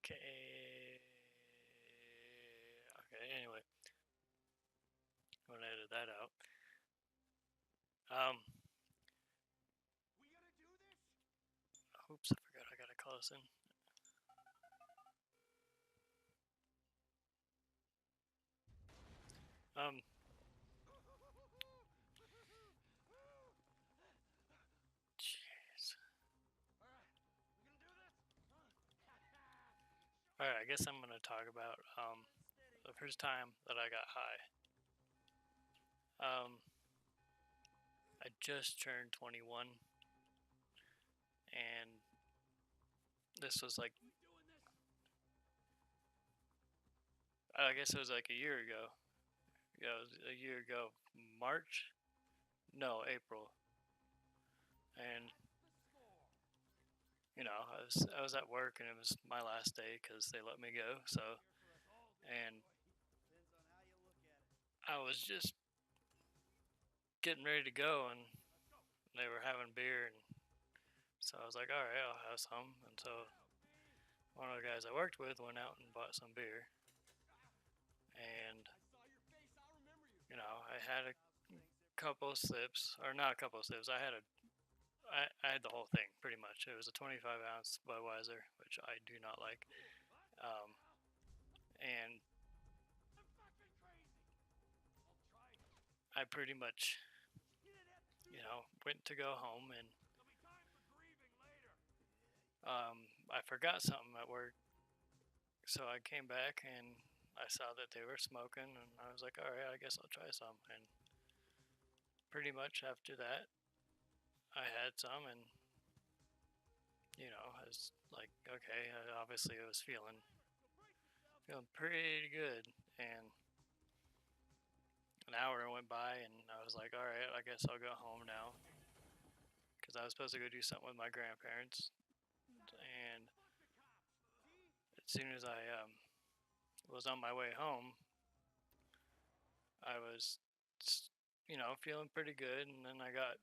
Okay. Okay, anyway. I'm gonna edit that out. Oops, I forgot I gotta call this in. Jeez. Alright, I guess I'm gonna talk about, the first time that I got high. I just turned 21, and this was like, I guess it was like a year ago. Yeah, it was a year ago. March? No, April. And I was at work and it was my last day because they let me go. So, and I was just getting ready to go, and they were having beer, and so I was like, all right, I'll have some. And so one of the guys I worked with went out and bought some beer, and I had a couple of sips, or not a couple of sips. I had the whole thing pretty much. It was a 25-ounce Budweiser, which I do not like. And I pretty much, went to go home, and I forgot something at work. So I came back and I saw that they were smoking, and I was like, all right, I guess I'll try some. And pretty much after that, I had some, and I was like, okay, obviously I was feeling pretty good. And an hour went by, and I was like, all right, I guess I'll go home now, because I was supposed to go do something with my grandparents. And as soon as I was on my way home, I was, feeling pretty good, and then I got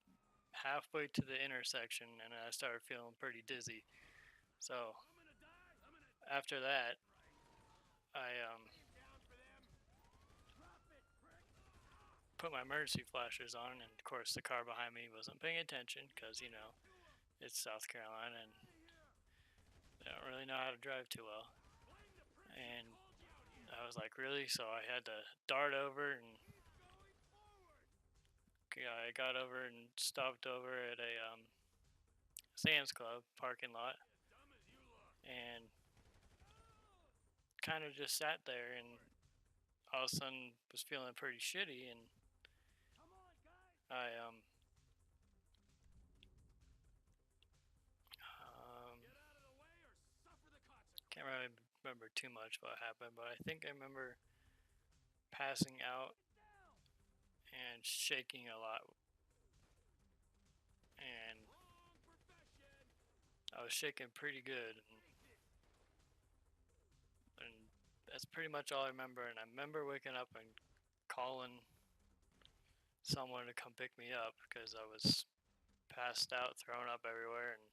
halfway to the intersection, and I started feeling pretty dizzy. So after that, I put my emergency flashers on, and of course the car behind me wasn't paying attention because it's South Carolina and they don't really know how to drive too well. And I was like, really? So I had to dart over, and I got over and stopped over at a Sam's Club parking lot, and kind of just sat there, and all of a sudden was feeling pretty shitty, and I can't really remember too much what happened, but I think I remember passing out and shaking a lot, and I was shaking pretty good, and that's pretty much all I remember. And I remember waking up and calling someone to come pick me up because I was passed out, thrown up everywhere, and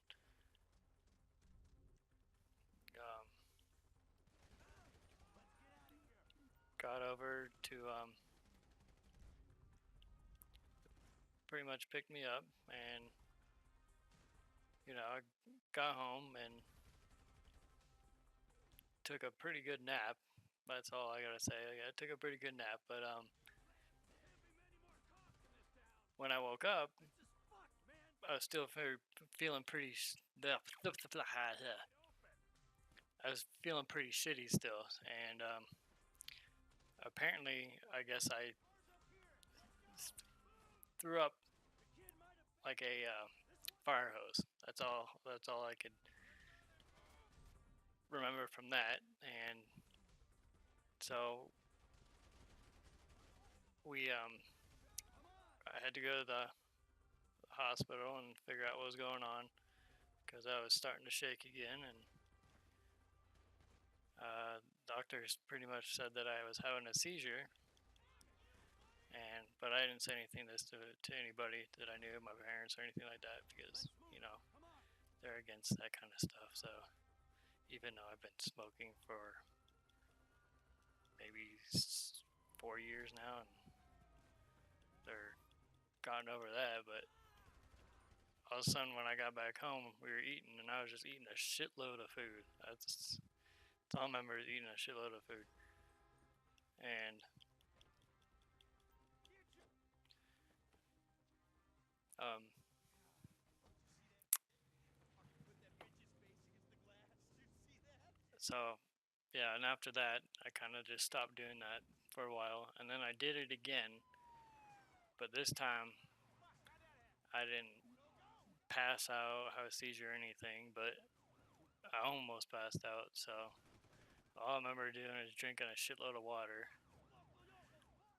got over to pretty much pick me up. And I got home and took a pretty good nap. That's all I gotta say. I took a pretty good nap, but when I woke up, I was still feeling pretty. I was feeling pretty shitty still, and apparently, I guess I threw up like a fire hose. That's all. That's all I could remember from that. And so I had to go to the hospital and figure out what was going on because I was starting to shake again. And doctors pretty much said that I was having a seizure. But I didn't say anything to anybody that I knew, my parents or anything like that, because they're against that kind of stuff. So even though I've been smoking for maybe 4 years now, and they're gotten over that. But all of a sudden, when I got back home, we were eating, and I was just eating a shitload of food. That's all I remember, is eating a shitload of food. And um, so yeah, and after that, I kind of just stopped doing that for a while, and then I did it again, but this time I didn't pass out, have a seizure or anything, but I almost passed out. So all I remember doing is drinking a shitload of water.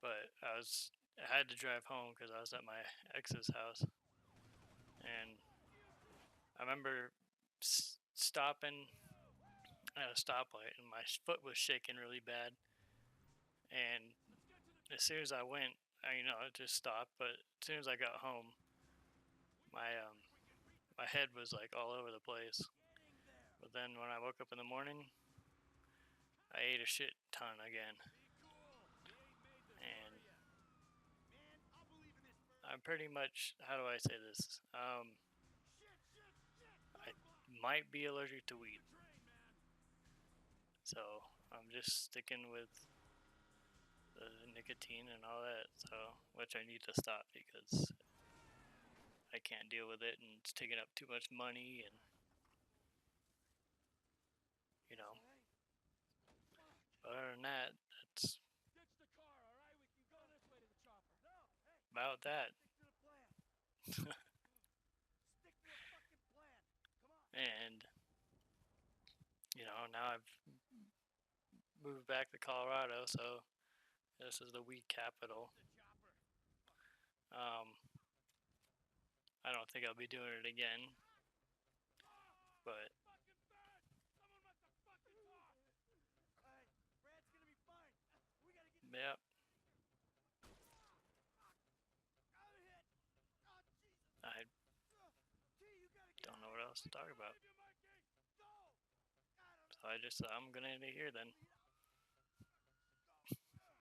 But I had to drive home because I was at my ex's house, and I remember stopping at a stoplight, and my foot was shaking really bad. And as soon as I went, it just stopped. But as soon as I got home, my head was like all over the place. But then when I woke up in the morning, I ate a shit ton again, and I'm pretty much, how do I say this? I might be allergic to weed, so I'm just sticking with the nicotine and all that. So, which I need to stop because I can't deal with it, and it's taking up too much money, and you know. Other than that, that's about that. And now I've moved back to Colorado, so this is the weed capital. Um, I don't think I'll be doing it again, but yeah, I don't know what else to talk about. So I'm gonna end it here then.